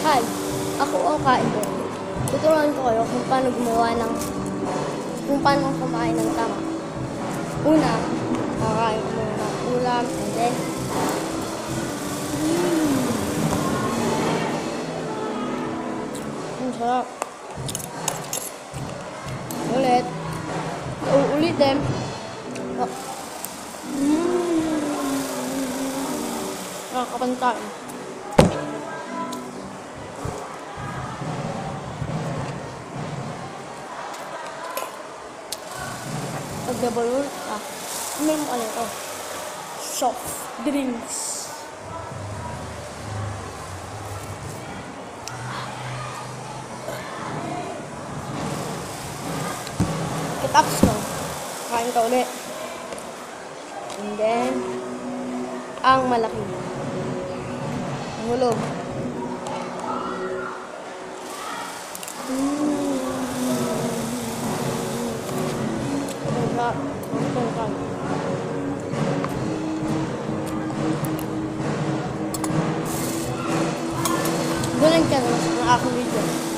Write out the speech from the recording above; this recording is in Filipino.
Hi, ako ang kain ko. Tuturuan ko kayo kung paano kumain ng tama. Una, kakain ko muna ng ulam, and then, ang sarap. Ulit. Uulitin. Oh. Nakakapantain. Pagdabalon, meron mo ano ito? Soft drinks. Tapos no, kain ka ulit. And then, ang malaki. Hulog. Doon lang ka ng aking video.